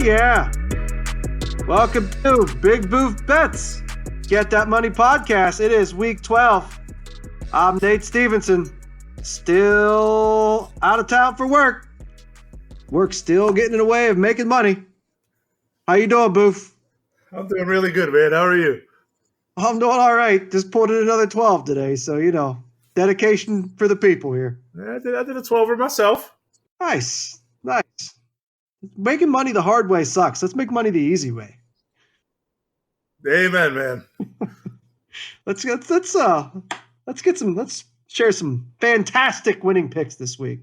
yeah. Welcome to Big Boof Bets. Get That Money podcast. It is week 12. I'm Nate Stephenson. Still out of town for work. Work's still getting in the way of making money. How you doing, Boof? I'm doing really good, man. How are you? I'm doing all right. Just pulled in another 12 today. So, dedication for the people here. Yeah, I did a 12er myself. Nice. Making money the hard way sucks. Let's make money the easy way. Amen, man. Let's share some fantastic winning picks this week.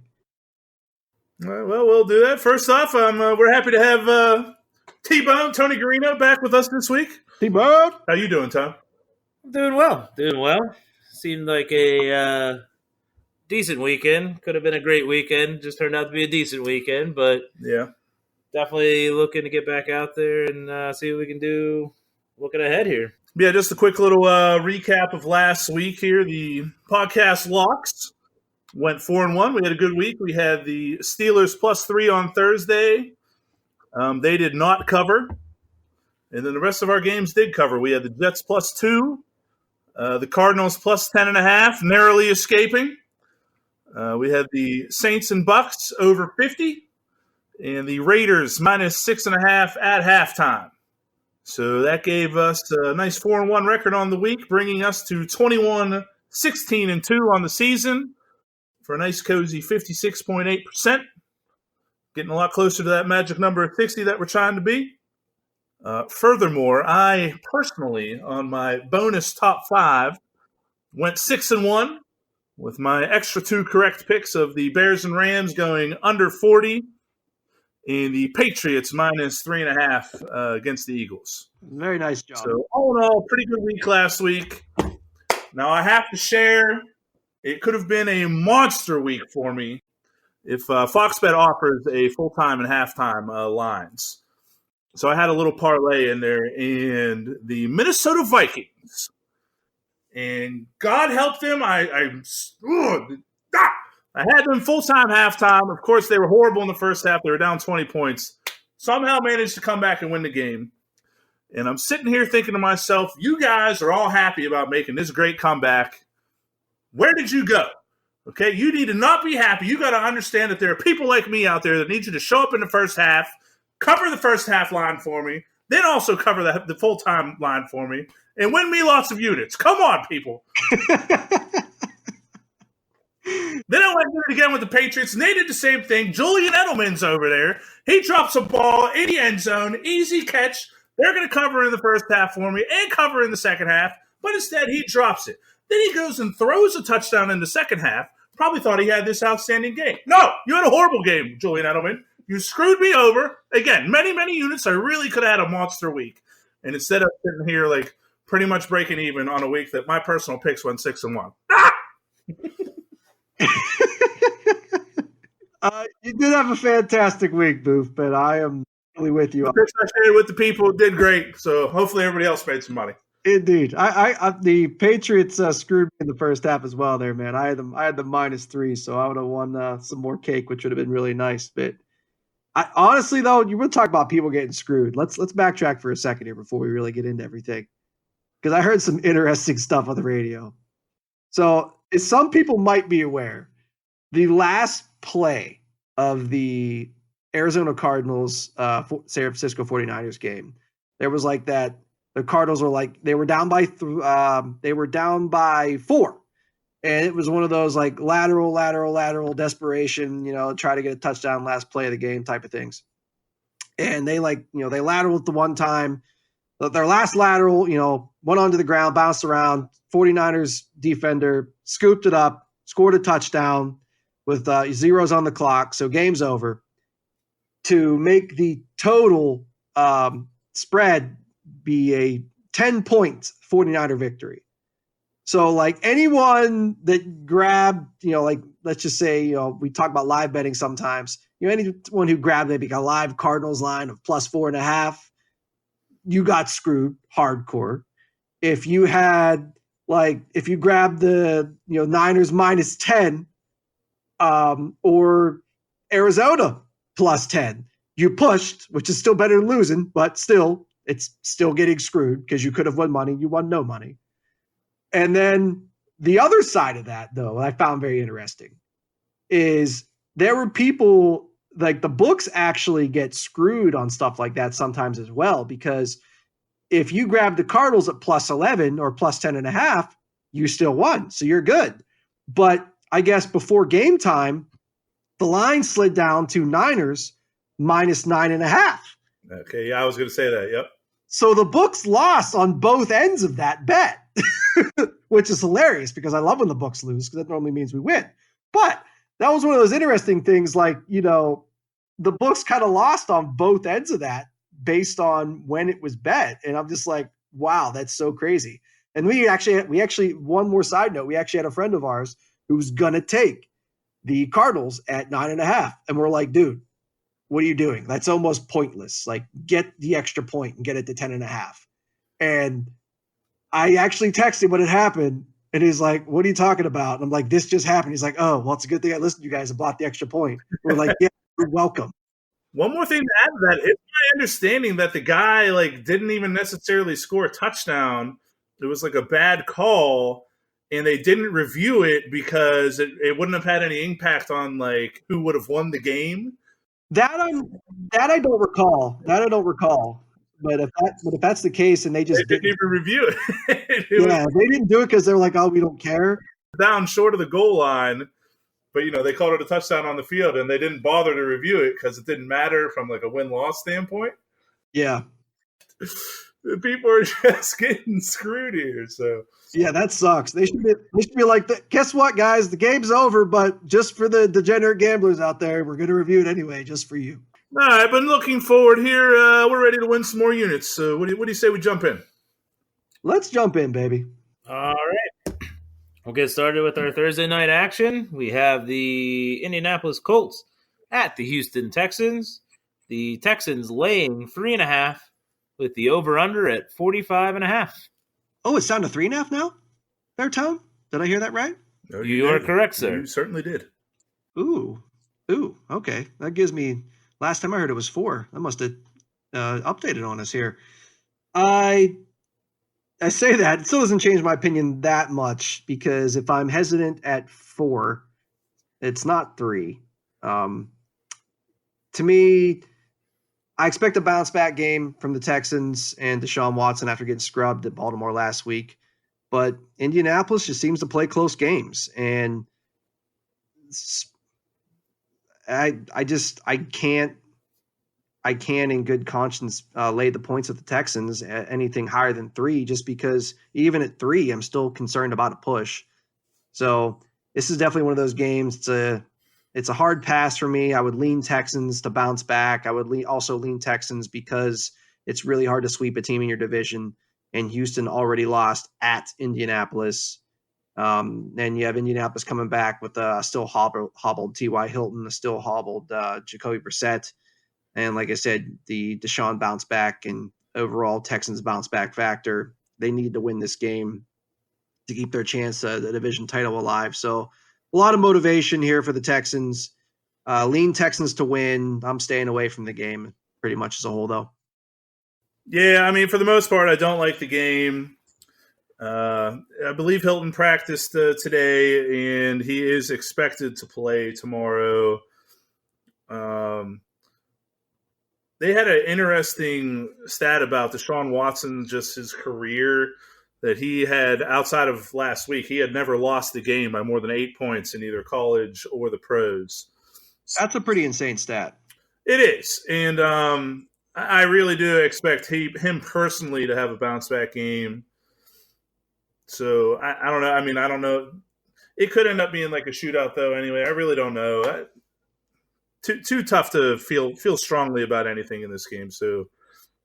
Well, we'll do that. First off, we're happy to have T-Bone, Tony Guarino, back with us this week. T-Bone! How you doing, Tom? I'm doing well. Seemed like a decent weekend. Could have been a great weekend. Just turned out to be a decent weekend, but yeah, definitely looking to get back out there and see what we can do looking ahead here. Yeah, just a quick little recap of last week here. The podcast locks went 4-1. We had a good week. We had the Steelers +3 on Thursday. They did not cover. And then the rest of our games did cover. We had the Jets +2, the Cardinals +10.5, narrowly escaping. We had the Saints and Bucks over 50, and the Raiders -6.5 at halftime. So that gave us a nice 4-1 record on the week, bringing us to 21-16-2 on the season for a nice cozy 56.8%. Getting a lot closer to that magic number of 60 that we're trying to be. Furthermore, I personally, on my bonus top 5, went 6-1 with my extra 2 correct picks of the Bears and Rams going under 40 and the Patriots -3.5 against the Eagles. Very nice job. So all in all, pretty good week last week. Now I have to share, it could have been a monster week for me if Fox Bet offers a full-time and halftime lines. So I had a little parlay in there, and the Minnesota Vikings, and God help them, I had them full-time, halftime. Of course, they were horrible in the first half. They were down 20 points. Somehow managed to come back and win the game. And I'm sitting here thinking to myself, you guys are all happy about making this great comeback. Where did you go? Okay, you need to not be happy. You got to understand that there are people like me out there that need you to show up in the first half, cover the first half line for me, then also cover the full-time line for me, and win me lots of units. Come on, people. Then I went and did it again with the Patriots, and they did the same thing. Julian Edelman's over there. He drops a ball in the end zone, easy catch. They're going to cover in the first half for me and cover in the second half, but instead he drops it. Then he goes and throws a touchdown in the second half. Probably thought he had this outstanding game. No, you had a horrible game, Julian Edelman. You screwed me over. Again, many, many units. I really could have had a monster week. And instead of sitting here like pretty much breaking even on a week that my personal picks went 6-1. Ah! You did have a fantastic week, Boof, but I am really with you. The picks I shared with the people did great, so hopefully everybody else made some money. Indeed, I the Patriots screwed me in the first half as well. There, man, I had them -3, so I would have won some more cake, which would have been really nice. But honestly, though, you were talking about people getting screwed. Let's backtrack for a second here before we really get into everything, because I heard some interesting stuff on the radio. So, as some people might be aware, the last play of the Arizona Cardinals San Francisco 49ers game, there was like that. The Cardinals were like they were down by 4, and it was one of those like lateral desperation, try to get a touchdown last play of the game type of things. And they they lateraled the one time, their last lateral, went onto the ground, bounced around. 49ers defender scooped it up, scored a touchdown with zeros on the clock, so game's over. To make the total spread be a 10-point 49er victory. So like anyone that grabbed, let's just say, we talk about live betting sometimes, anyone who grabbed maybe a live Cardinals line of +4.5, you got screwed hardcore. If you had if you grabbed the, Niners -10 or Arizona +10, You pushed, which is still better than losing, but still, it's still getting screwed because you could have won money. You won no money. And then the other side of that, though, I found very interesting, is there were people like the books actually get screwed on stuff like that sometimes as well, because if you grab the Cardinals at plus 11 or plus 10.5, you still won. So you're good. But I guess before game time, the line slid down to Niners minus 9.5. Okay, yeah, I was going to say that. Yep. So the books lost on both ends of that bet, which is hilarious because I love when the books lose because that normally means we win. But that was one of those interesting things, like, the books kind of lost on both ends of that based on when it was bet. And I'm just like, wow, that's so crazy. And we actually, one more side note, we actually had a friend of ours who was going to take the Cardinals at 9.5. And we're like, dude, what are you doing? That's almost pointless. Like, get the extra point and get it to 10.5. And I actually texted when it happened, and he's like, what are you talking about? And I'm like, this just happened. He's like, oh, well, it's a good thing I listened to you guys and bought the extra point. We're like, yeah, you're welcome. One more thing to add to that, it's my understanding that the guy didn't even necessarily score a touchdown. It was a bad call, and they didn't review it because it wouldn't have had any impact on who would have won the game. That I don't recall. But if that's the case, and they just didn't even review it. They didn't do it because they're like, oh, we don't care. Down short of the goal line, but they called it a touchdown on the field, and they didn't bother to review it because it didn't matter from a win-loss standpoint. Yeah, people are just getting screwed here. So yeah, that sucks. They should be like, guess what, guys? The game's over, but just for the degenerate gamblers out there, we're going to review it anyway, just for you. All right, been looking forward here. We're ready to win some more units. So what do you say we jump in? Let's jump in, baby. All right. We'll get started with our Thursday night action. We have the Indianapolis Colts at the Houston Texans. The Texans laying 3.5 with the over-under at 45.5. Oh, it's down to 3.5 now? Fair tone? Did I hear that right? No, you are correct, sir. You certainly did. Ooh, okay. That gives me... Last time I heard it was 4. That must have updated on us here. I say that. It still doesn't change my opinion that much because if I'm hesitant at 4, it's not 3. To me, I expect a bounce back game from the Texans and Deshaun Watson after getting scrubbed at Baltimore last week. But Indianapolis just seems to play close games. And I can't in good conscience lay the points of the Texans at anything higher than 3, just because even at 3, I'm still concerned about a push. So this is definitely one of those games. It's a hard pass for me. I would lean Texans to bounce back. I would also lean Texans because it's really hard to sweep a team in your division, and Houston already lost at Indianapolis. And you have Indianapolis coming back with a still hobbled T.Y. Hilton, a still hobbled Jacoby Brissett. And like I said, the Deshaun bounce back and overall Texans bounce back factor. They need to win this game to keep their chance at the division title alive. So a lot of motivation here for the Texans. Lean Texans to win. I'm staying away from the game pretty much as a whole, though. Yeah, I mean, for the most part, I don't like the game. I believe Hilton practiced today, and he is expected to play tomorrow. They had an interesting stat about Deshaun Watson, just his career, that he had, outside of last week, he had never lost the game by more than 8 points in either college or the pros. That's a pretty insane stat. It is, and I really do expect him personally to have a bounce-back game. So I don't know. I mean, I don't know. It could end up being like a shootout, though. Anyway, I really don't know. Too tough to feel strongly about anything in this game. So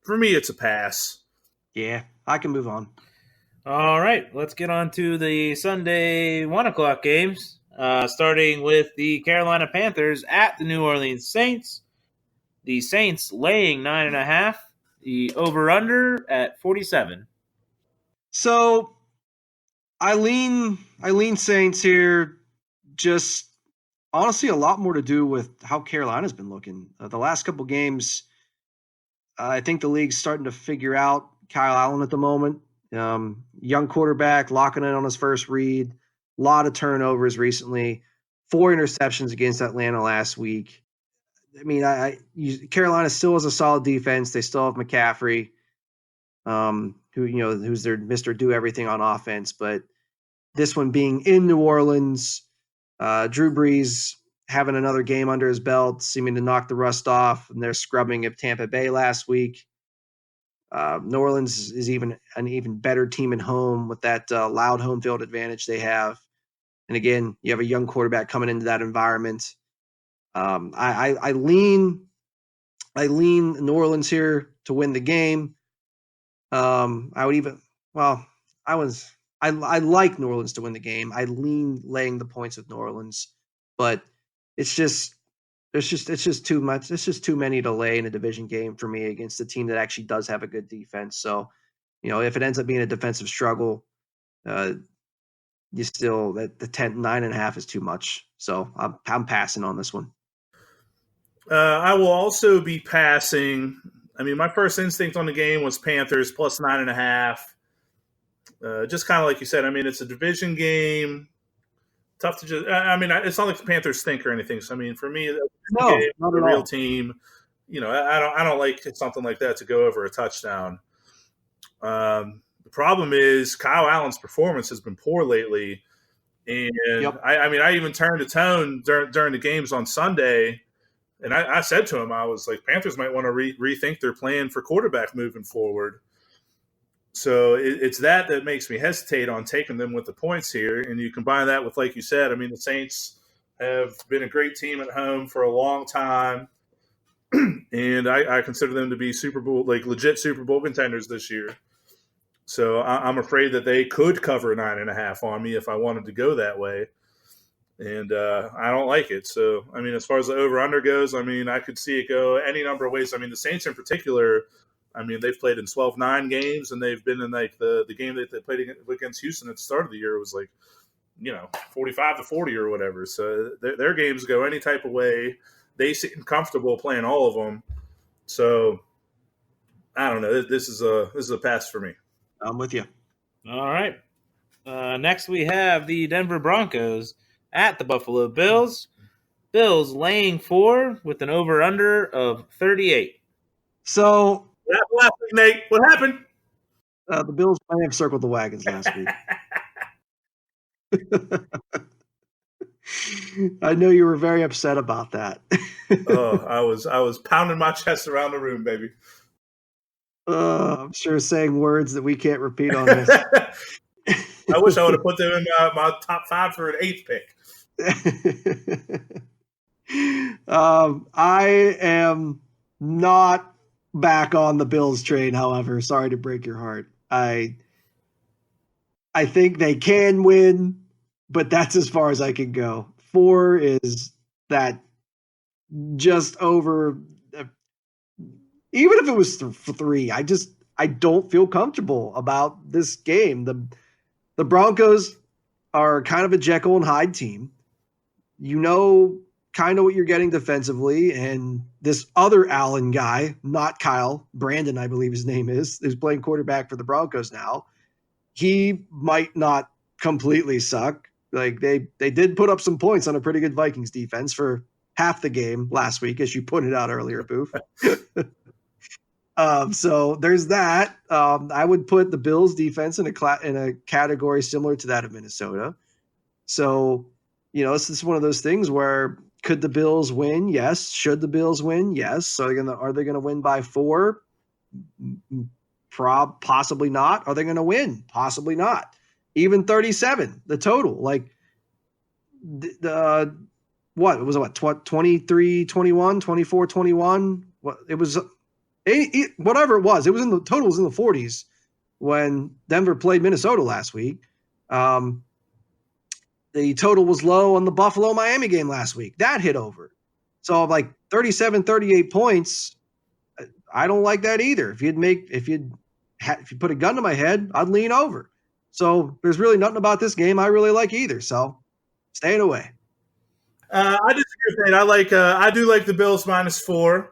for me, it's a pass. Yeah, I can move on. All right, let's get on to the Sunday 1:00 games. Starting with the Carolina Panthers at the New Orleans Saints. The Saints laying 9.5. The over/under at 47. So I lean Saints here. Just honestly a lot more to do with how Carolina's been looking. The last couple games, I think the league's starting to figure out Kyle Allen at the moment. Young quarterback, locking in on his first read. A lot of turnovers recently. 4 interceptions against Atlanta last week. I mean, Carolina still has a solid defense. They still have McCaffrey, who's their Mr. Do Everything on offense. But this one being in New Orleans, Drew Brees having another game under his belt, seeming to knock the rust off, and they're scrubbing at Tampa Bay last week. New Orleans is an even better team at home with that loud home field advantage they have. And again, you have a young quarterback coming into that environment. I lean New Orleans here to win the game. I like New Orleans to win the game. I lean laying the points with New Orleans, but it's just too much. It's just too many to lay in a division game for me against a team that actually does have a good defense. So, if it ends up being a defensive struggle, you still the 9.5 is too much. So I'm passing on this one. I will also be passing. I mean, my first instinct on the game was Panthers plus 9.5. Just kind of like you said. I mean, it's a division game. Tough to just. I mean, it's not like the Panthers stink or anything. So I mean, for me, not at a real all. team. I don't like something like that to go over a touchdown. The problem is Kyle Allen's performance has been poor lately, and Yep. I even turned the tone during the games on Sunday, and I said to him, I was like, Panthers might want to rethink their plan for quarterback moving forward. So it's that makes me hesitate on taking them with the points here. And you combine that with, like you said, I mean, the Saints have been a great team at home for a long time. And I consider them to be legit Super Bowl contenders this year. So I'm afraid that they could cover 9.5 on me if I wanted to go that way. And I don't like it. So, I mean, as far as the over-under goes, I mean, I could see it go any number of ways. I mean, the Saints in particular, I mean, they've played in 12-9 games, and they've been in like the game that they played against Houston at the start of the year was 45-40 or whatever. So their games go any type of way. They seem comfortable playing all of them. So I don't know. This is a pass for me. I'm with you. All right. Next, we have the Denver Broncos at the Buffalo Bills. Bills laying 4 with an over-under of 38. So what happened, Nate? What happened? The Bills might have circled the wagons last week. I know you were very upset about that. I was pounding my chest around the room, baby. I'm sure saying words that we can't repeat on this. I wish I would have put them in my top 5 for an 8th pick. I am not back on the Bills train, however. Sorry to break your heart. I think they can win, but that's as far as I can go. 4 is that just over. Even if it was for 3, I don't feel comfortable about this game. The Broncos are kind of a Jekyll and Hyde team. You know kind of what you're getting defensively, and this other Allen guy, not Kyle, Brandon, I believe his name is playing quarterback for the Broncos now. He might not completely suck. Like they did put up some points on a pretty good Vikings defense for half the game last week, as you pointed out earlier, Boof. So there's that. I would put the Bills defense in a category similar to that of Minnesota. So, this is one of those things where could the Bills win? Yes. Should the Bills win? Yes. So are they going to win by 4? Possibly not. Are they going to win? Possibly not. Even 37, the total. Like what was it? 23-21, 24-21. What it was. Whatever it was in the total was in the 40s when Denver played Minnesota last week. The total was low on the Buffalo-Miami game last week. That hit over. So like 37, 38 points. I don't like that either. If you put a gun to my head, I'd lean over. So there's really nothing about this game I really like either. So staying away. I disagree with Nate. I do like the Bills -4.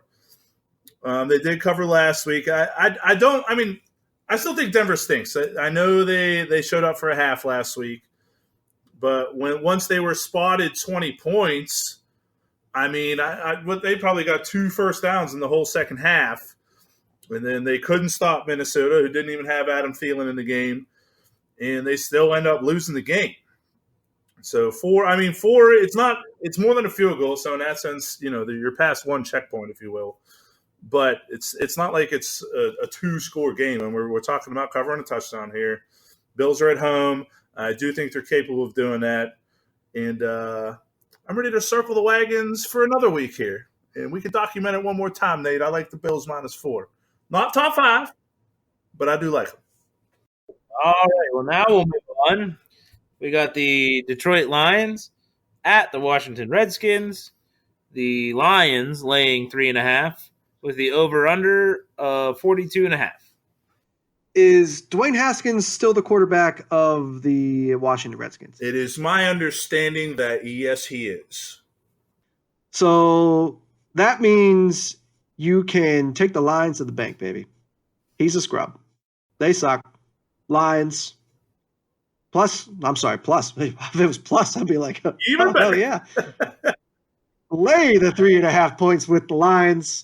They did cover last week. I don't. I mean, I still think Denver stinks. I know they showed up for a half last week, but once they were spotted 20 points, I mean, they probably got 2 first downs in the whole second half, and then they couldn't stop Minnesota, who didn't even have Adam Thielen in the game, and they still end up losing the game. So 4. It's more than a field goal. So in that sense, you're past one checkpoint, if you will. But it's not like it's a 2-score game, and we're talking about covering a touchdown here. Bills are at home. I do think they're capable of doing that, and I'm ready to circle the wagons for another week here, and we can document it one more time, Nate. I like the Bills -4, not top 5, but I do like them. All right. Well, now we'll move on. We got the Detroit Lions at the Washington Redskins. The Lions laying 3.5. With the over-under of 42.5. Is Dwayne Haskins still the quarterback of the Washington Redskins? It is my understanding that, yes, he is. So that means you can take the Lions to the bank, baby. He's a scrub. They suck. Lions. Plus. If it was plus, I'd be like, Even better. Yeah. Lay the 3.5 points with the Lions.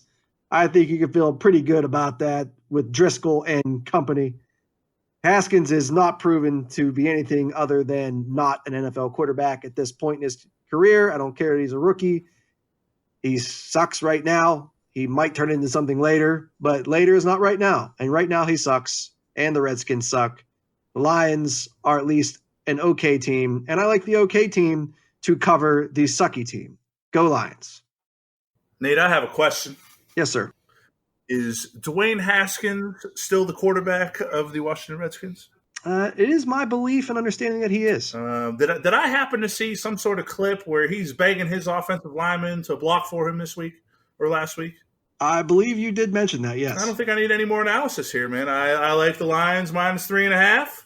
I think you can feel pretty good about that with Driscoll and company. Haskins is not proven to be anything other than not an NFL quarterback at this point in his career. I don't care if he's a rookie. He sucks right now. He might turn into something later, but later is not right now. And right now he sucks, and the Redskins suck. The Lions are at least an okay team, and I like the okay team to cover the sucky team. Go Lions. Nate, I have a question. Yes, sir. Is Dwayne Haskins still the quarterback of the Washington Redskins? It is my belief and understanding that he is. Did I happen to see some sort of clip where he's begging his offensive lineman to block for him this week or last week? I believe you did mention that, yes. I don't think I need any more analysis here, man. I like the Lions -3.5.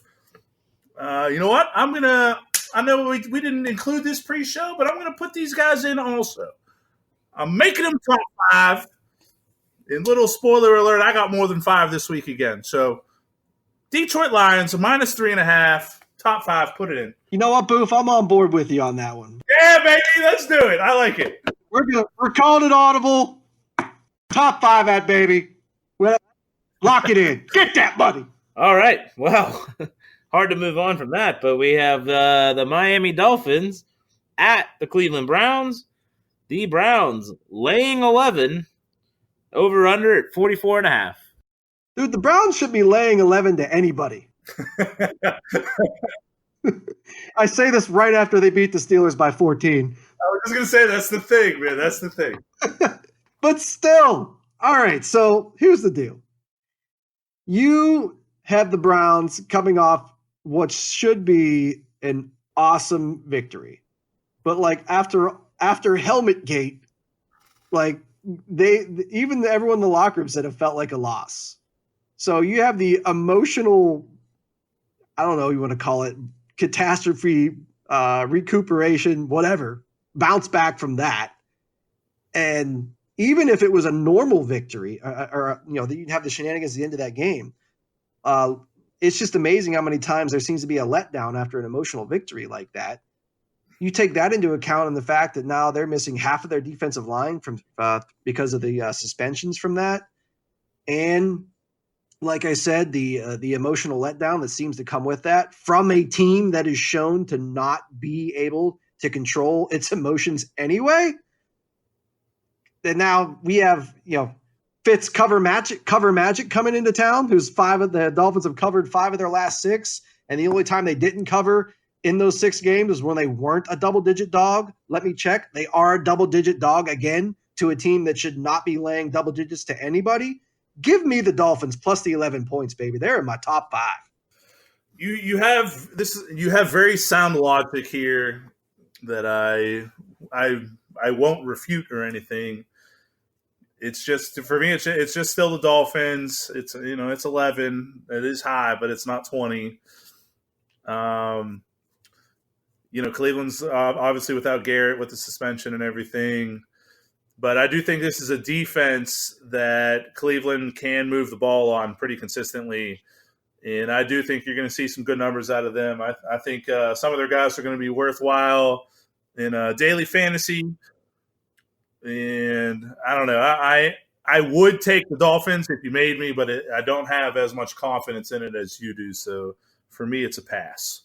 You know what? I know we didn't include this pre-show, but I'm going to put these guys in also. I'm making them top 5. And little spoiler alert, I got more than 5 this week again. So Detroit Lions, -3.5, top 5, put it in. You know what, Boof? I'm on board with you on that one. Yeah, baby, let's do it. I like it. We're calling it audible. Top 5 at baby. Well, lock it in. Get that money. All right. Well, hard to move on from that, but we have the Miami Dolphins at the Cleveland Browns. The Browns laying 11. Over under at 44.5. Dude, the Browns should be laying 11 to anybody. I say this right after they beat the Steelers by 14. I was just going to say, that's the thing, man. That's the thing. But still. All right, so here's the deal. You have the Browns coming off what should be an awesome victory. But like after Helmet Gate, like everyone in the locker room said it felt like a loss. So you have the emotional, I don't know what you want to call it, catastrophe, recuperation, whatever, bounce back from that. And even if it was a normal victory or you'd have the shenanigans at the end of that game, it's just amazing how many times there seems to be a letdown after an emotional victory like that. You take that into account and the fact that now they're missing half of their defensive line from because of the suspensions from that. And like I said, the emotional letdown that seems to come with that from a team that is shown to not be able to control its emotions anyway. And now we have, Fitz cover magic coming into town, who's the Dolphins have covered 5 of their last 6. And the only time they didn't cover in those 6 games is when they weren't a double-digit dog. Let me check. They are a double-digit dog again to a team that should not be laying double digits to anybody. Give me the Dolphins plus the 11 points, baby. They're in my top 5. You have very sound logic here that I won't refute or anything. It's just, for me, it's just still the Dolphins. It's 11. It is high, but it's not 20. Cleveland's obviously without Garrett with the suspension and everything. But I do think this is a defense that Cleveland can move the ball on pretty consistently. And I do think you're going to see some good numbers out of them. I think some of their guys are going to be worthwhile in daily fantasy. And I don't know. I would take the Dolphins if you made me, but I don't have as much confidence in it as you do. So for me, it's a pass.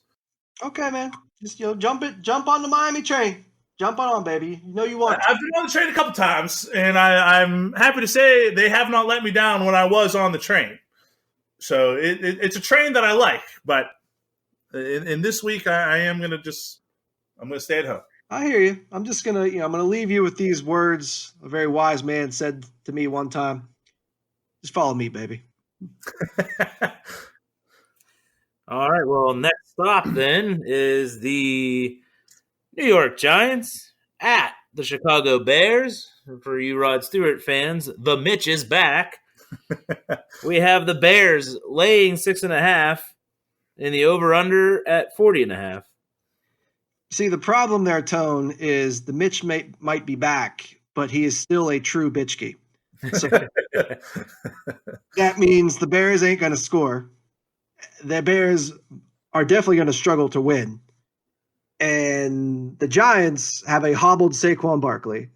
Okay, man. Just jump on the Miami train. Jump on, baby. You know you want to. I've been on the train a couple times, and I'm happy to say they have not let me down when I was on the train. So it's a train that I like, but in this week I am going to I'm going to stay at home. I hear you. I'm just going to, I'm going to leave you with these words a very wise man said to me one time. Just follow me, baby. All right. Well, next stop then is the New York Giants at the Chicago Bears. For you Rod Stewart fans, the Mitch is back. We have the Bears laying 6.5 and the over-under at 40.5. See, the problem there, Tone, is the Mitch might be back, but he is still a true bitchkey. So that means the Bears ain't going to score. The Bears are definitely going to struggle to win. And the Giants have a hobbled Saquon Barkley,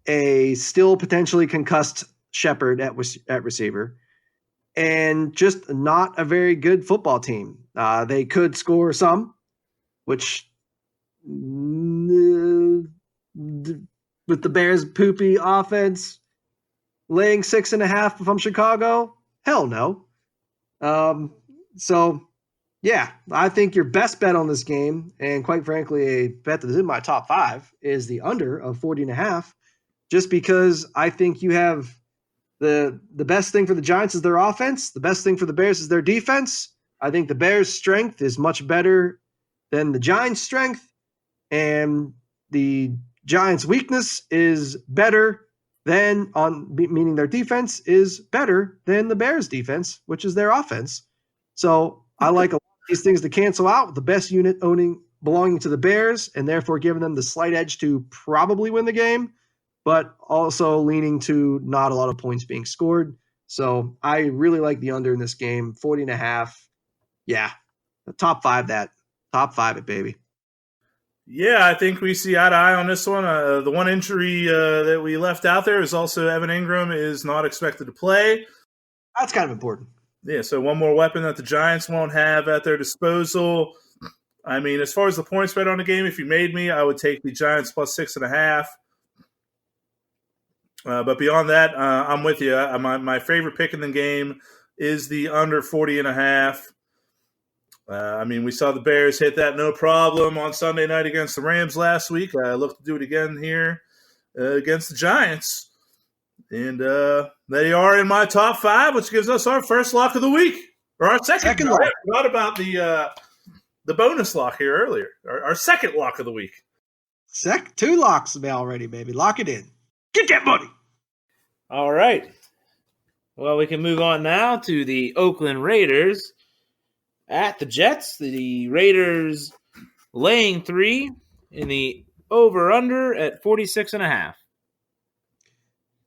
a still potentially concussed Shepard at receiver, and just not a very good football team. They could score some, which with the Bears' poopy offense, laying 6.5 if I'm Chicago, hell no. So, yeah, I think your best bet on this game, and quite frankly, a bet that is in my top 5, is the under of 40.5, just because I think you have the best thing for the Giants is their offense. The best thing for the Bears is their defense. I think the Bears' strength is much better than the Giants' strength, and the Giants' weakness is better than meaning their defense is better than the Bears' defense, which is their offense. So I like a lot of these things to cancel out with the best unit belonging to the Bears, and therefore giving them the slight edge to probably win the game, but also leaning to not a lot of points being scored. So I really like the under in this game, 40.5. Yeah, top 5 it, baby. Yeah, I think we see eye to eye on this one. The one injury that we left out there is also Evan Ingram is not expected to play. That's kind of important. Yeah, so one more weapon that the Giants won't have at their disposal. I mean, as far as the point spread on the game, if you made me, I would take the Giants plus 6.5. But beyond that, I'm with you. My favorite pick in the game is the under 40.5. I mean, we saw the Bears hit that no problem on Sunday night against the Rams last week. I look to do it again here against the Giants. And they are in my top 5, which gives us our first lock of the week. Or our second lock. I forgot about the bonus lock here earlier. Our second lock of the week. 2 locks already, baby. Lock it in. Get that money. All right. Well, we can move on now to the Oakland Raiders at the Jets. The Raiders laying 3 in the over-under at 46.5.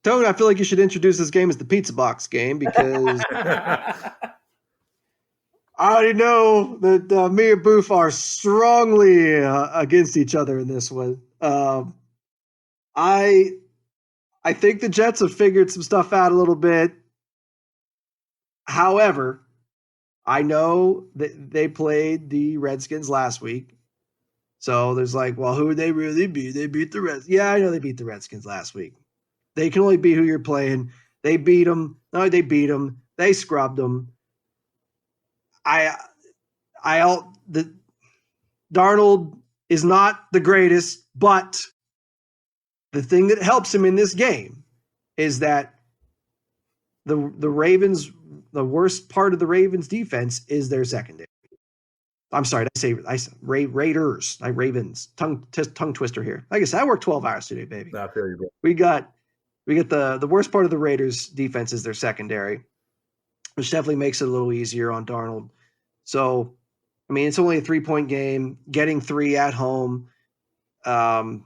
Tony, I feel like you should introduce this game as the pizza box game because I already know that me and Boof are strongly against each other in this one. I think the Jets have figured some stuff out a little bit. However, I know that they played the Redskins last week. So there's like, well, who would they really beat? They beat the Redskins. Yeah, I know they beat the Redskins last week. They can only beat who you're playing. They beat them. No, they beat them. They scrubbed them. Darnold is not the greatest, but the thing that helps him in this game is that the Ravens, the worst part of the Ravens defense is their secondary. I'm sorry, I say Raiders, not Ravens. Tongue twister here. Like I said, I worked 12 hours today, baby. I feel you, bro. We got the worst part of the Raiders defense is their secondary, which definitely makes it a little easier on Darnold. So I mean, it's only a 3-point game. Getting 3 at home. Even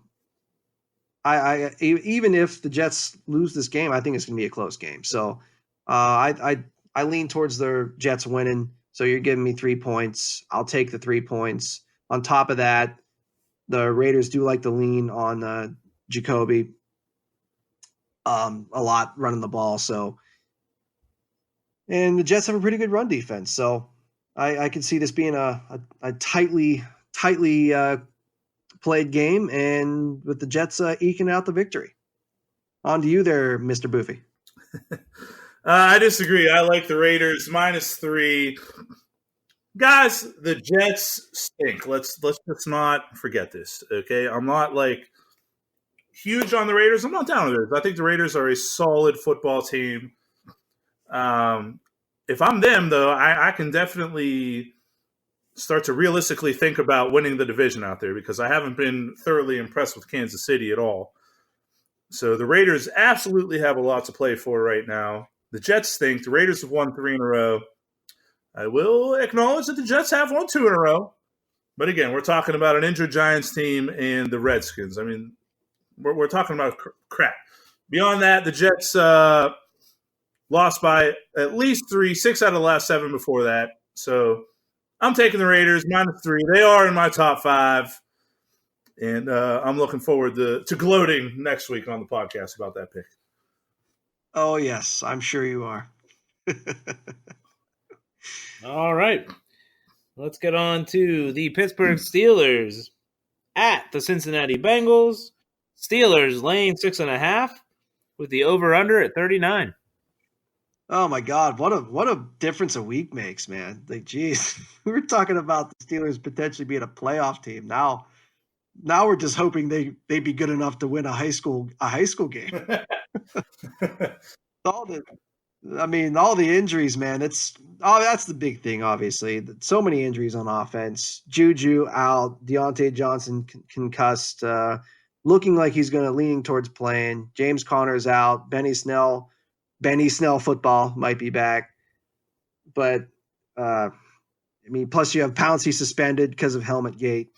if the Jets lose this game, I think it's going to be a close game. So I lean towards the Jets winning. So you're giving me 3 points. I'll take the 3 points. On top of that, the Raiders do like to lean on Jacoby a lot running the ball. So, and the Jets have a pretty good run defense. So I can see this being a tightly played game, and with the Jets eking out the victory. On to you there, Mr. Boofy. I disagree. I like the Raiders -3. Guys, the Jets stink. Let's just not forget this, okay? I'm not like huge on the Raiders. I'm not down with it. I think the Raiders are a solid football team. If I'm them, though, I can definitely start to realistically think about winning the division out there, because I haven't been thoroughly impressed with Kansas City at all. So the Raiders absolutely have a lot to play for right now. The Jets stink. The Raiders have won 3 in a row. I will acknowledge that the Jets have won 2 in a row. But again, we're talking about an injured Giants team and the Redskins. I mean, we're talking about crap. Beyond that, the Jets lost by at least 3, 6 out of the last 7 before that. So I'm taking the Raiders -3. They are in my top 5. And I'm looking forward to gloating next week on the podcast about that pick. Oh, yes, I'm sure you are. All right. Let's get on to the Pittsburgh Steelers at the Cincinnati Bengals. Steelers laying 6.5 with the over-under at 39. Oh my God, what a difference a week makes, man. Like, geez, we were talking about the Steelers potentially being a playoff team. Now we're just hoping they'd be good enough to win a high school game. all the injuries, man. That's the big thing, obviously. So many injuries on offense. Juju out, Deontay Johnson concussed, looking like he's going to lean towards playing. James Conner's out. Benny Snell football might be back. But, plus you have Pouncey suspended because of helmet gate.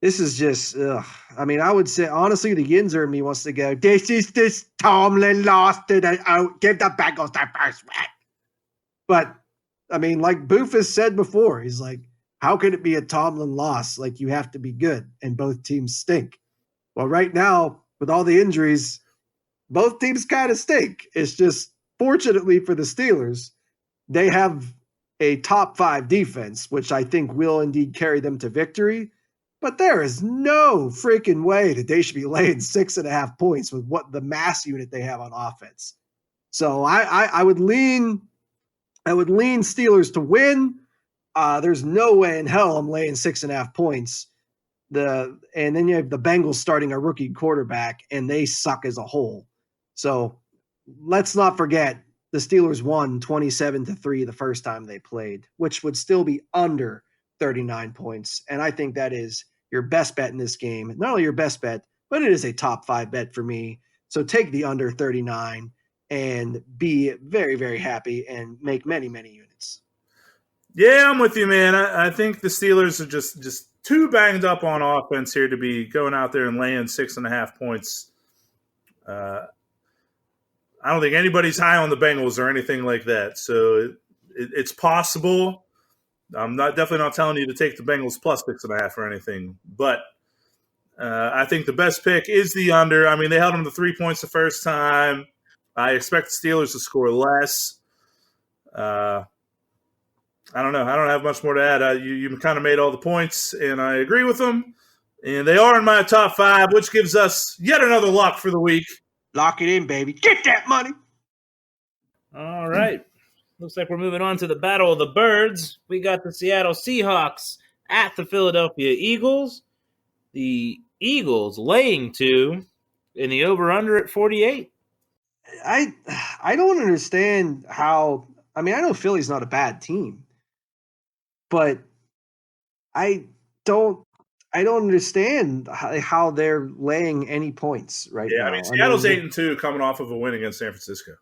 This is just, I would say, honestly, the Yinzer in me wants to go, this Tomlin lost it out. Give the Bengals their first win. But, like Boof has said before, he's like, how could it be a Tomlin loss? Like, you have to be good, and both teams stink. Well, right now, with all the injuries, both teams kind of stink. It's just, fortunately for the Steelers, they have a top 5 defense, which I think will indeed carry them to victory. But there is no freaking way that they should be laying 6.5 points with what the mass unit they have on offense. So I would lean Steelers to win. There's no way in hell I'm laying 6.5 points. And then you have the Bengals starting a rookie quarterback, and they suck as a whole. So let's not forget the Steelers won 27-3 the first time they played, which would still be under 39 points. And I think that is your best bet in this game. Not only your best bet, but it is a top 5 bet for me. So take the under 39 and be very, very happy and make many, many units. Yeah, I'm with you, man. I think the Steelers are just too banged up on offense here to be going out there and laying 6.5 points. I don't think anybody's high on the Bengals or anything like that. So it's possible. I'm definitely not telling you to take the Bengals plus 6.5 or anything, but I think the best pick is the under. They held them to 3 points the first time. I expect the Steelers to score less. I don't know. I don't have much more to add. You kind of made all the points, and I agree with them. And they are in my top 5, which gives us yet another lock for the week. Lock it in, baby. Get that money. All right. Looks like we're moving on to the Battle of the Birds. We got the Seattle Seahawks at the Philadelphia Eagles. The Eagles laying 2 and the over-under at 48. I don't understand how – I know Philly's not a bad team, but I don't understand how they're laying any points right now. Yeah, Seattle's 8-2 coming off of a win against San Francisco.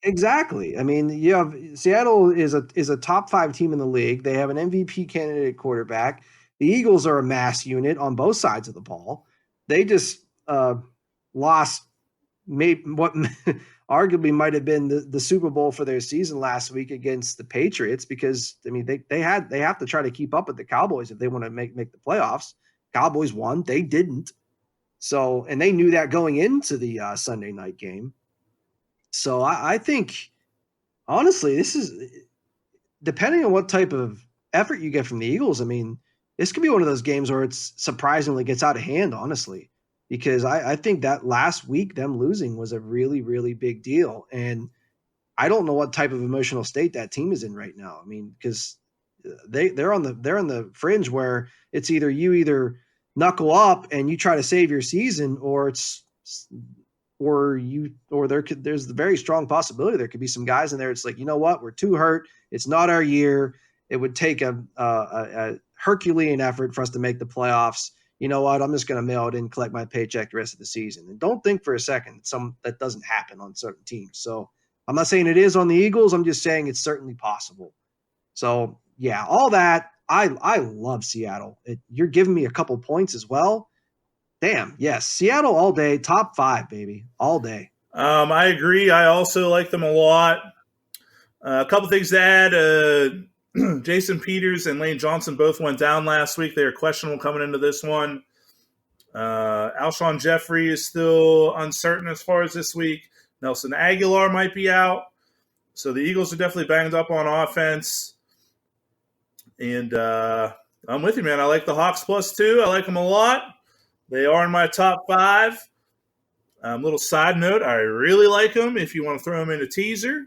Exactly. I mean, you have Seattle is a top 5 team in the league. They have an MVP candidate quarterback. The Eagles are a mass unit on both sides of the ball. They just lost what arguably might have been the Super Bowl for their season last week against the Patriots, because I mean they have to try to keep up with the Cowboys if they want to make the playoffs. Cowboys won, they didn't. So, and they knew that going into the Sunday night game. So I think, honestly, this is, depending on what type of effort you get from the Eagles. I mean, this could be one of those games where it's surprisingly gets out of hand, honestly, because I think that last week them losing was a really, really big deal. And I don't know what type of emotional state that team is in right now. I mean, because they're on the fringe where it's either knuckle up and you try to save your season, or there's the very strong possibility there could be some guys in there. It's like, you know what, we're too hurt. It's not our year. It would take a Herculean effort for us to make the playoffs. You know what, I'm just going to mail it in, collect my paycheck the rest of the season. And don't think for a second that doesn't happen on certain teams. So I'm not saying it is on the Eagles. I'm just saying it's certainly possible. So yeah, all that. I love Seattle. You're giving me a couple points as well. Damn, yes. Seattle all day, top 5, baby, all day. I agree. I also like them a lot. A couple things to add. Jason Peters and Lane Johnson both went down last week. They are questionable coming into this one. Alshon Jeffrey is still uncertain as far as this week. Nelson Aguilar might be out. So the Eagles are definitely banged up on offense. And I'm with you, man. I like the Hawks +2. I like them a lot. They are in my top 5. Little side note, I really like them if you want to throw them in a teaser.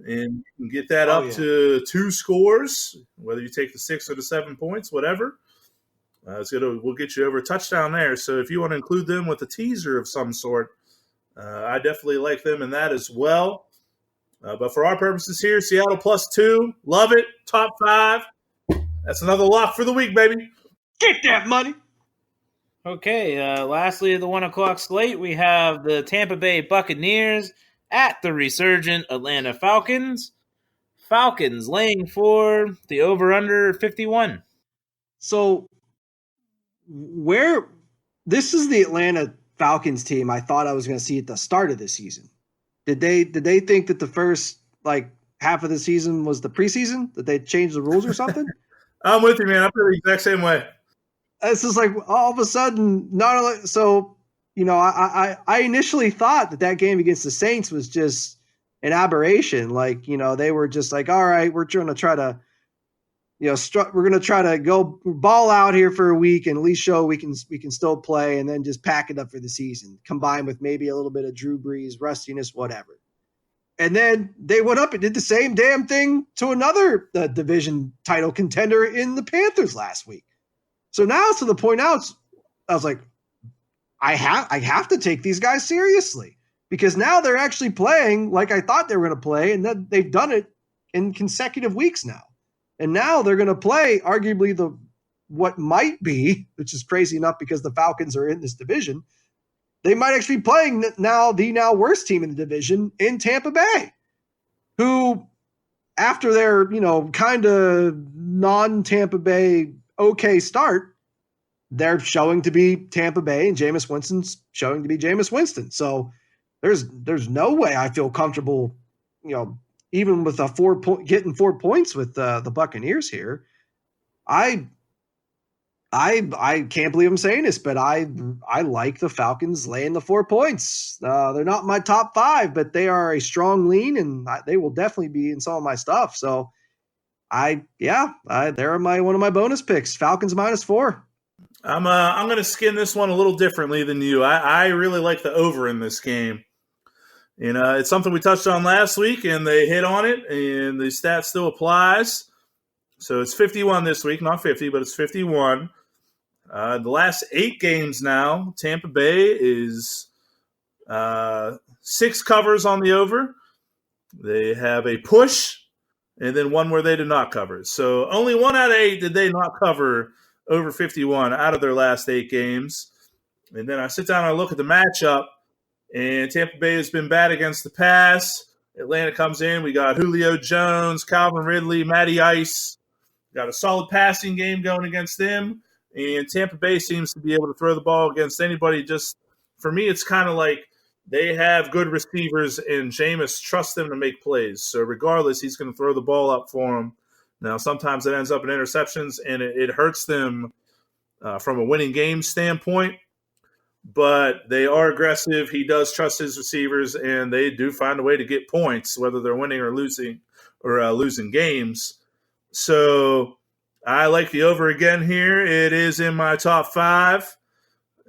And you can get that up to 2 scores, whether you take the 6 or the 7 points, whatever. We'll get you over a touchdown there. So if you want to include them with a teaser of some sort, I definitely like them in that as well. But for our purposes here, Seattle +2. Love it. Top 5. That's another lock for the week, baby. Get that money. Okay, lastly, the 1 o'clock slate, we have the Tampa Bay Buccaneers at the resurgent Atlanta Falcons. Falcons laying for the over-under 51. So this is the Atlanta Falcons team I thought I was going to see at the start of the season. Did they think that the first half of the season was the preseason? That they changed the rules or something? I'm with you, man. I feel the exact same way. It's just like all of a sudden, not only so, I initially thought that game against the Saints was just an aberration. They were just like, all right, we're going to try to, we're going to try to go ball out here for a week and at least show we can still play, and then just pack it up for the season, combined with maybe a little bit of Drew Brees rustiness, whatever. And then they went up and did the same damn thing to another division title contender in the Panthers last week. So now to the point out, I was like, I have to take these guys seriously, because now they're actually playing like I thought they were going to play, and then they've done it in consecutive weeks now. And now they're going to play arguably what might be, which is crazy enough because the Falcons are in this division, they might actually be playing the worst team in the division in Tampa Bay, who after their, kind of non-Tampa Bay okay start, they're showing to be Tampa Bay, and Jameis Winston's showing to be Jameis Winston. So there's no way I feel comfortable, even with getting 4 points with the Buccaneers here. I can't believe I'm saying this, but I like the Falcons laying the 4 points. They're not my top 5, but they are a strong lean, and they will definitely be in some of my stuff. So they're one of my bonus picks. Falcons -4. I'm going to skin this one a little differently than you. I really like the over in this game. It's something we touched on last week, and they hit on it, and the stat still applies. So it's 51 this week, not 50, but it's 51. The last 8 games now, Tampa Bay is 6 covers on the over. They have a push, and then 1 where they did not cover. So only 1 out of 8 did they not cover over 51 out of their last 8 games. And then I sit down and I look at the matchup, and Tampa Bay has been bad against the pass, Atlanta comes in. We got Julio Jones, Calvin Ridley, Matty Ice. Got a solid passing game going against them. And Tampa Bay seems to be able to throw the ball against anybody. Just for me, it's kind of like they have good receivers, and Jameis trusts them to make plays. So regardless, he's going to throw the ball up for him. Now, sometimes it ends up in interceptions, and it hurts them from a winning game standpoint. But they are aggressive. He does trust his receivers, and they do find a way to get points, whether they're winning or losing games. So I like the over again here. It is in my top 5,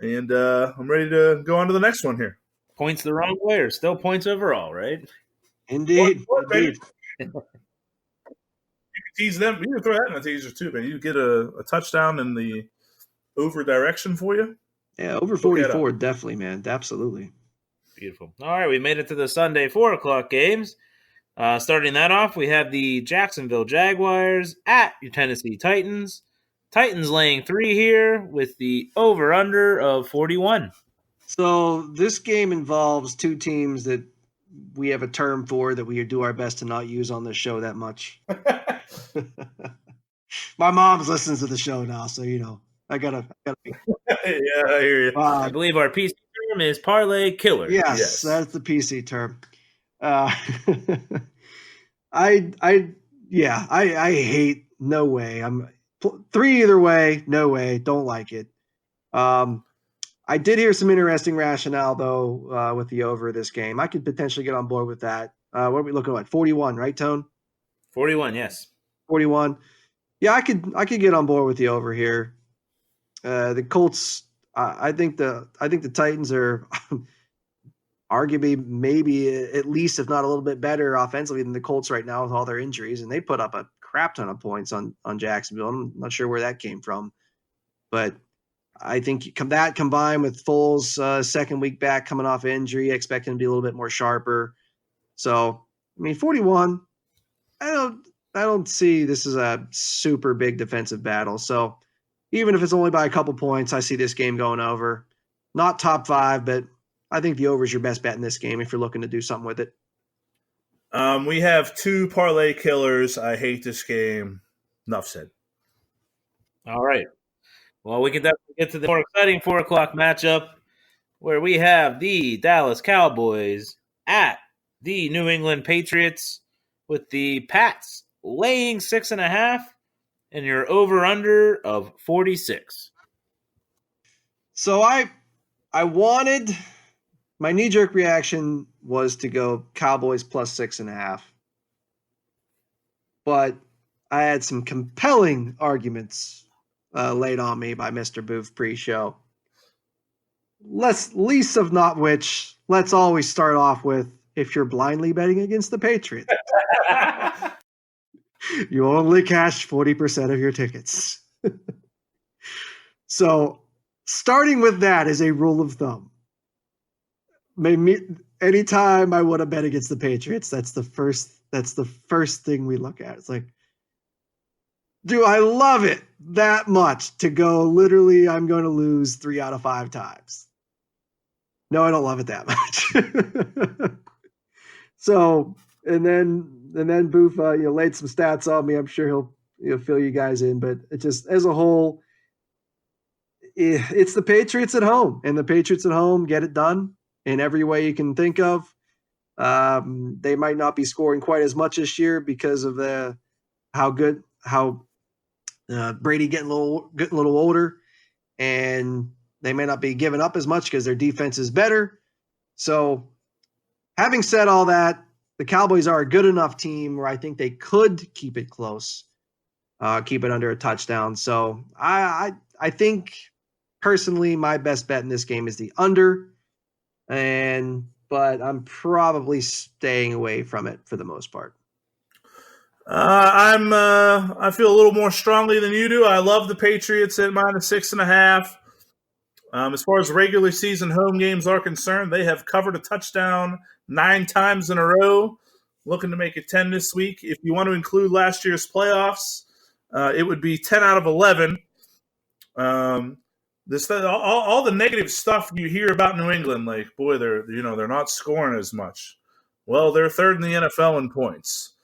and I'm ready to go on to the next one here. Points the wrong way or still points overall, right? Indeed. You can tease them. You can throw that in the teaser too, man. You get a touchdown in the over direction for you. Yeah, over 44, definitely, man. Absolutely. Beautiful. All right, we made it to the Sunday 4 o'clock games. Starting that off, we have the Jacksonville Jaguars at your Tennessee Titans. Titans laying 3 here with the over-under of 41. So this game involves 2 teams that we have a term for that we do our best to not use on this show that much. My mom listens to the show now, so I gotta be. Yeah, I hear you. I believe our PC term is parlay killer. Yes, that's the PC term. I hate. No way. I'm 3 either way. No way. Don't like it. I did hear some interesting rationale though with the over this game. I could potentially get on board with that. What are we looking at? 41, right, Tone? 41, yes. 41. Yeah, I could get on board with the over here. The Colts. I think the Titans are arguably maybe at least, if not a little bit better offensively than the Colts right now with all their injuries, and they put up a crap ton of points on Jacksonville. I'm not sure where that came from, but I think that combined with Foles' second week back coming off injury, expecting to be a little bit more sharper. So, 41. I don't see this as a super big defensive battle. So, even if it's only by a couple points, I see this game going over. Not top 5, but I think the over is your best bet in this game if you're looking to do something with it. We have 2 parlay killers. I hate this game. Enough said. All right. Well, we can definitely get to the more exciting 4 o'clock matchup where we have the Dallas Cowboys at the New England Patriots with the Pats laying 6.5 and your over-under of 46. So I wanted – my knee-jerk reaction was to go Cowboys plus 6.5. But I had some compelling arguments laid on me by Mr. Boof pre-show. Least of not which, let's always start off with, if you're blindly betting against the Patriots, you only cash 40% of your tickets. So starting with that is a rule of thumb. Anytime I want to bet against the Patriots, that's the first thing we look at. It's like, do I love it that much to go literally I'm going to lose 3 out of 5 times? No, I don't love it that much. So, and then Boof, laid some stats on me. I'm sure he'll fill you guys in, but it just as a whole, it's the Patriots at home, and the Patriots at home get it done in every way you can think of. They might not be scoring quite as much this year because of how Brady getting a little older, and they may not be giving up as much because their defense is better. So, having said all that, the Cowboys are a good enough team where I think they could keep it close, keep it under a touchdown. So I think personally my best bet in this game is the under, but I'm probably staying away from it for the most part. I feel a little more strongly than you do. I love the Patriots at minus 6.5. As far as regular season home games are concerned, they have covered a touchdown 9 times in a row, looking to make it 10 this week. If you want to include last year's playoffs, it would be 10 out of 11. All the negative stuff you hear about New England, like, boy, they're not scoring as much. well, they're third in the NFL in points.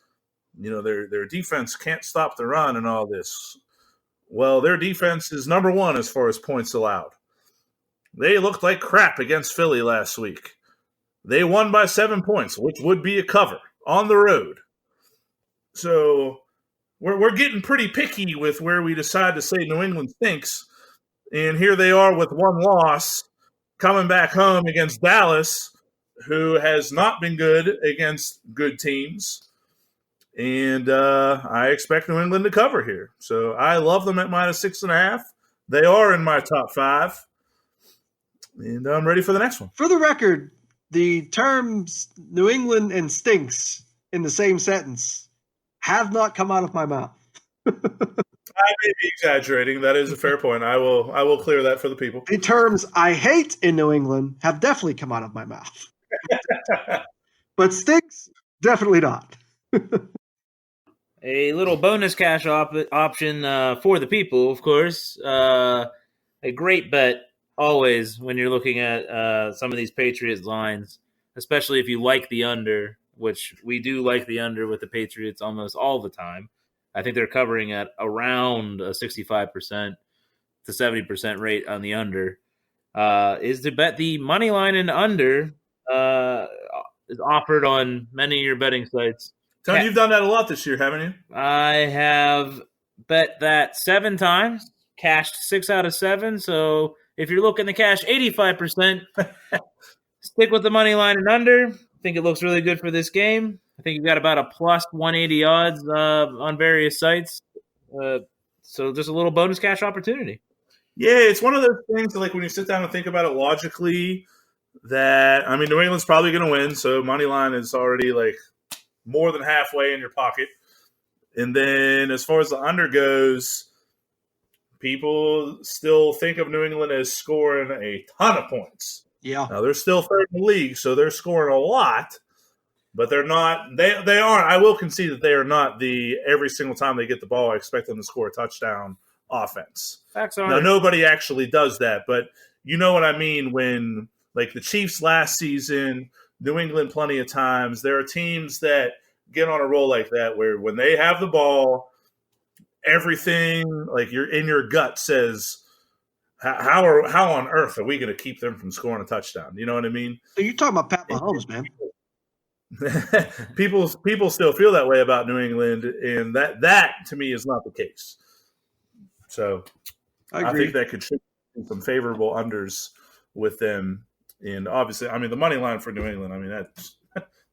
Their defense can't stop the run and all this. Well, their defense is number one as far as points allowed. They looked like crap against Philly last week. They won by 7 points, which would be a cover on the road. So we're getting pretty picky with where we decide to say New England stinks. And here they are with one loss coming back home against Dallas, who has not been good against good teams. And I expect New England to cover here. So I love them at -6.5. They are in my top 5. And I'm ready for the next one. For the record, the terms New England and stinks in the same sentence have not come out of my mouth. I may be exaggerating. That is a fair point. I will clear that for the people. The terms I hate in New England have definitely come out of my mouth. But stinks, definitely not. A little bonus cash option for the people, of course. A great bet always when you're looking at some of these Patriots lines, especially if you like the under, which we do like the under with the Patriots almost all the time. I think they're covering at around a 65% to 70% rate on the under. Is to bet the money line and under is offered on many of your betting sites. Tony, you've done that a lot this year, haven't you? I have bet that 7 times, cashed 6 out of 7. So if you're looking to cash 85%, stick with the money line and under. I think it looks really good for this game. I think you've got about a plus 180 odds on various sites. So just a little bonus cash opportunity. Yeah, it's one of those things that, like, when you sit down and think about it logically, that, I mean, New England's probably going to win, so money line is already, like, more than halfway in your pocket. And then as far as the under goes, people still think of New England as scoring a ton of points. Yeah. Now, they're still third in the league, so they're scoring a lot, but they're not – they aren't – I will concede that they are not the every single time they get the ball, I expect them to score a touchdown offense. Facts are. Now, nobody actually does that, but you know what I mean when, like, the Chiefs last season – New England plenty of times. There are teams that get on a roll like that where when they have the ball, everything like you're in your gut says, how on earth are we going to keep them from scoring a touchdown? You know what I mean? So you're talking about Pat Mahomes, man. people still feel that way about New England, and that to me is not the case. So I think that could show some favorable unders with them. And obviously, I mean, the money line for New England, I mean,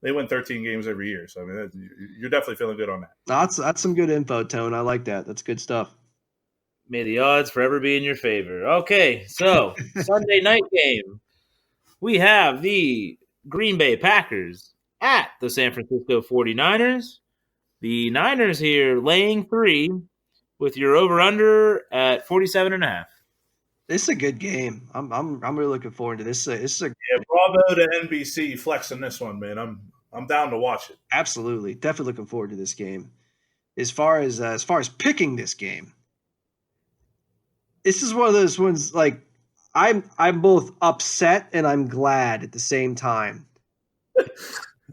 they win 13 games every year. So, I mean, you're definitely feeling good on that. That's some good info, Tone. I like that. That's good stuff. May the odds forever be in your favor. Okay, so Sunday night game. We have the Green Bay Packers at the San Francisco 49ers. The Niners here laying 3 with your over-under at 47.5. This is a good game. I'm really looking forward to this. Yeah, bravo to NBC flexing this one, man. I'm down to watch it. Absolutely, definitely looking forward to this game. As far as picking this game, this is one of those ones like I'm both upset and I'm glad at the same time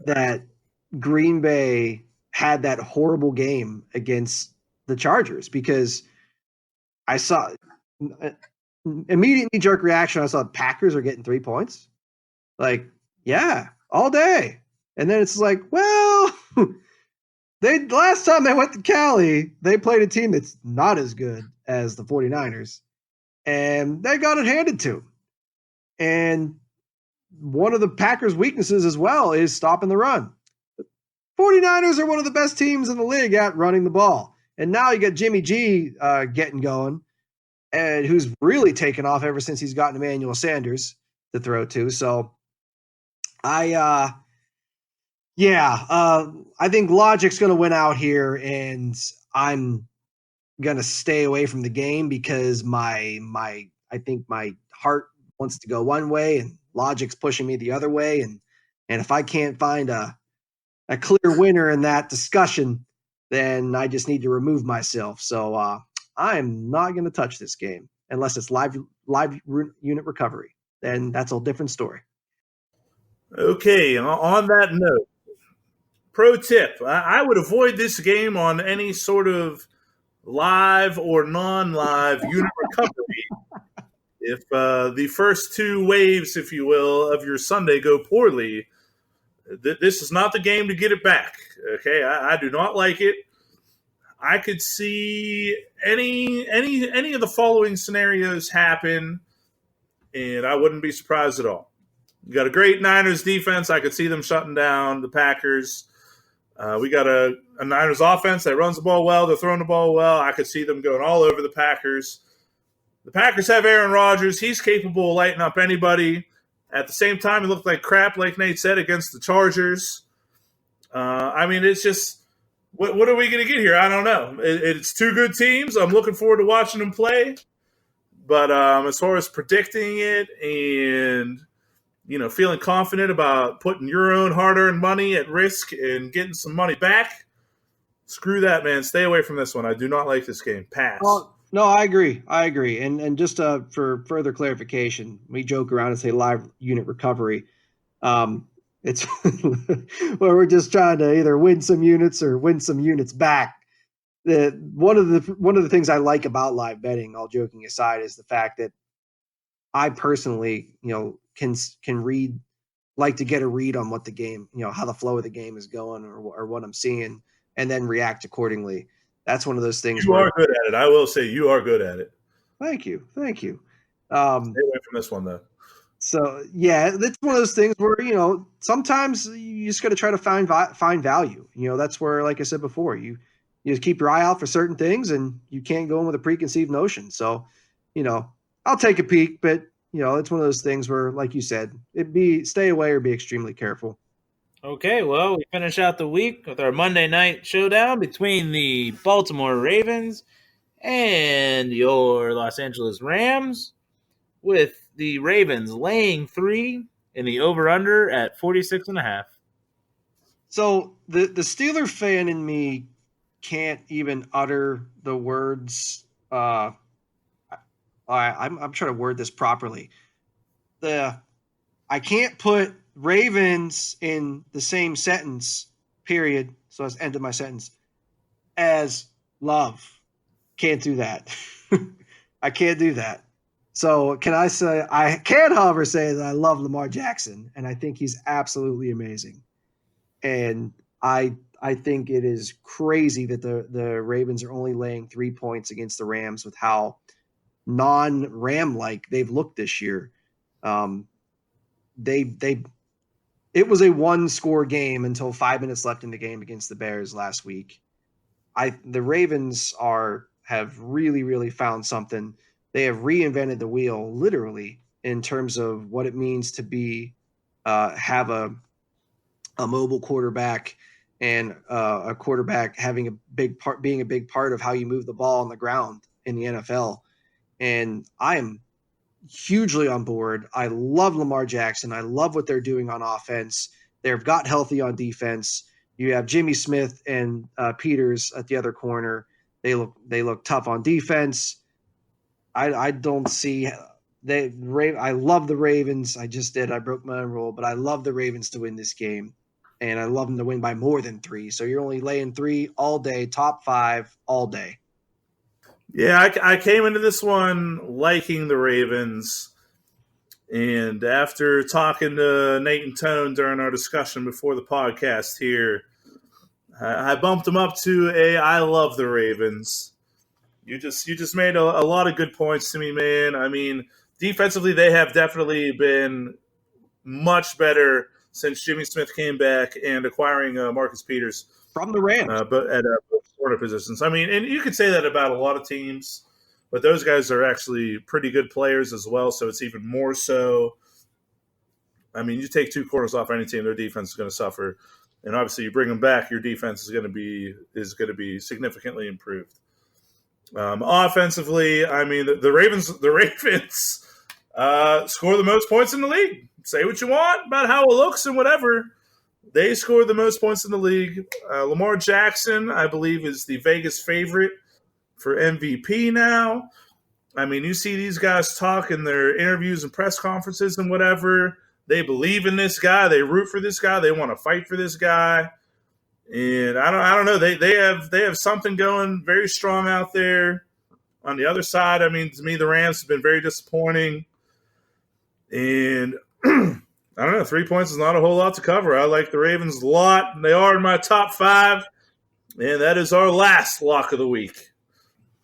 that Green Bay had that horrible game against the Chargers, because I saw immediate knee-jerk reaction. I saw the Packers are getting 3 points. Like, yeah, all day. And then it's like, well, last time they went to Cali, they played a team that's not as good as the 49ers. And they got it handed to them. And one of the Packers' weaknesses as well is stopping the run. The 49ers are one of the best teams in the league at running the ball. And now you got Jimmy G getting going, and who's really taken off ever since he's gotten Emmanuel Sanders to throw to. So I think logic's going to win out here, and I'm going to stay away from the game because I think my heart wants to go one way and logic's pushing me the other way. And if I can't find a clear winner in that discussion, then I just need to remove myself. So, I'm not going to touch this game unless it's live unit recovery. Then that's a different story. Okay, on that note, pro tip, I would avoid this game on any sort of live or non-live unit recovery. If the first two waves, if you will, of your Sunday go poorly, this is not the game to get it back. Okay, I do not like it. I could see any of the following scenarios happen, and I wouldn't be surprised at all. You got a great Niners defense. I could see them shutting down the Packers. We got a Niners offense that runs the ball well. They're throwing the ball well. I could see them going all over the Packers. The Packers have Aaron Rodgers. He's capable of lighting up anybody. At the same time, it looked like crap, like Nate said, against the Chargers. It's just, what are we going to get here? I don't know. It's two good teams. I'm looking forward to watching them play. But as far as predicting it and feeling confident about putting your own hard-earned money at risk and getting some money back, screw that, man. Stay away from this one. I do not like this game. Pass. Oh, no, I agree. And just for further clarification, we joke around and say live unit recovery. It's where we're just trying to either win some units or win some units back. One of the things I like about live betting, all joking aside, is the fact that I personally, can like to get a read on what the game, how the flow of the game is going or what I'm seeing, and then react accordingly. That's one of those things. You are good at it. I will say you are good at it. Thank you. Stay away from this one, though. So, yeah, it's one of those things where, sometimes you just got to try to find value. That's where, like I said before, you just keep your eye out for certain things and you can't go in with a preconceived notion. So, I'll take a peek, but, it's one of those things where, like you said, stay away or be extremely careful. Okay, well, we finish out the week with our Monday night showdown between the Baltimore Ravens and your Los Angeles Rams, with the Ravens laying 3 and the over-under at 46.5. So the Steeler fan in me can't even utter the words. I'm trying to word this properly. I can't put Ravens in the same sentence, period, so that's end of my sentence, as love. Can't do that. I can't do that. So I can, however, say that I love Lamar Jackson, and I think he's absolutely amazing. And I think it is crazy that the Ravens are only laying 3 points against the Rams with how non-Ram-like they've looked this year. It was a one-score game until 5 minutes left in the game against the Bears last week. The Ravens have really, really found something. They have reinvented the wheel, literally, in terms of what it means to have a mobile quarterback and a quarterback having being a big part of how you move the ball on the ground in the NFL. And I am hugely on board. I love Lamar Jackson. I love what they're doing on offense. They've got healthy on defense. You have Jimmy Smith and Peters at the other corner. They look tough on defense. I don't see I love the Ravens. I just did. I broke my own rule, but I love the Ravens to win this game, and I love them to win by more than 3. So you're only laying 3 all day, top 5 all day. Yeah, I came into this one liking the Ravens, and after talking to Nate and Tone during our discussion before the podcast here, I bumped them up to I love the Ravens. You just made a lot of good points to me, man. I mean, defensively, they have definitely been much better since Jimmy Smith came back and acquiring Marcus Peters from the Rams, but at corner positions. I mean, and you could say that about a lot of teams, but those guys are actually pretty good players as well. So it's even more so. I mean, you take 2 corners off any team, their defense is going to suffer, and obviously you bring them back, your defense is going to be significantly improved. Offensively, I mean, the Ravens score the most points in the league. Say what you want about how it looks and whatever. They scored the most points in the league. Lamar Jackson, I believe, is the Vegas favorite for MVP now. I mean, you see these guys talk in their interviews and press conferences and whatever. They believe in this guy. They root for this guy. They want to fight for this guy. And I don't know. They have something going very strong out there. On the other side, I mean, to me, the Rams have been very disappointing. And I don't know, 3 points is not a whole lot to cover. I like the Ravens a lot. And they are in my top 5. And that is our last lock of the week.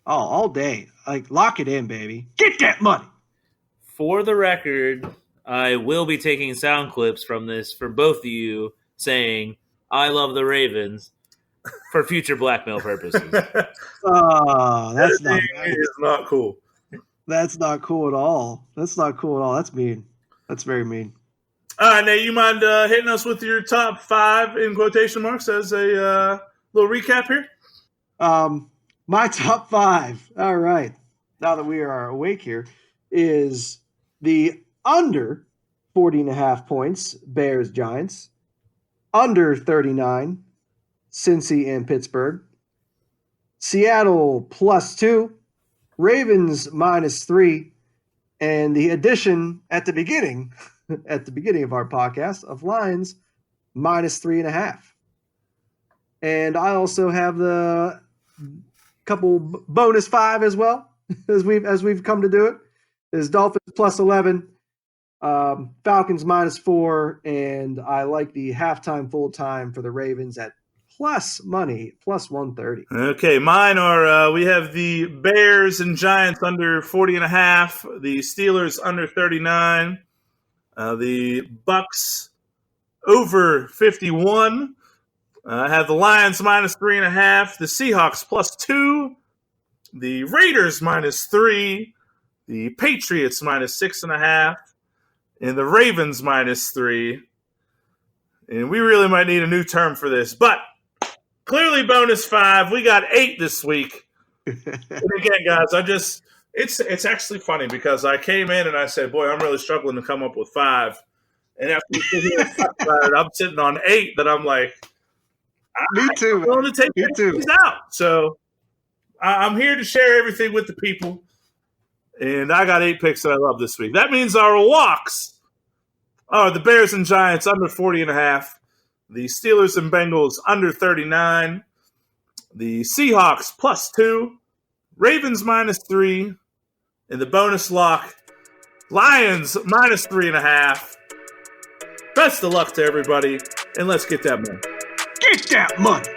Oh, all day. Like, lock it in, baby. Get that money. For the record, I will be taking sound clips from this for both of you saying, I love the Ravens for future blackmail purposes. Oh, that's not nice. Is not cool. That's not cool at all. That's not cool at all. That's mean. That's very mean. All right, Nate, you mind hitting us with your top 5 in quotation marks as a little recap here? My top 5, all right, now that we are awake here, is the under 40.5 points, Bears-Giants, under 39, Cincy and Pittsburgh, Seattle +2, Ravens -3, and the addition at the beginning of our podcast of Lions -3.5. And I also have the couple bonus 5 as well, as we've come to do it. Is Dolphins +11, Falcons -4, and I like the halftime full time for the Ravens at plus money, +130. Okay, mine are we have the Bears and Giants under 40.5, the Steelers under 39, the Bucks over 51. I have the Lions -3.5, the Seahawks +2, the Raiders -3, the Patriots -6.5, and the Ravens -3. And we really might need a new term for this, but clearly bonus 5. We got 8 this week. And again, guys, it's actually funny because I came in and I said, boy, I'm really struggling to come up with 5. And after we sit here and talk about it, I'm sitting on 8 that I'm like, Me too. I'm willing to take these out. So I'm here to share everything with the people. And I got 8 picks that I love this week. That means our locks are the Bears and Giants under 40.5, the Steelers and Bengals under 39, the Seahawks +2, Ravens -3, and the bonus lock, Lions -3.5. Best of luck to everybody, and let's get that money. Get that money.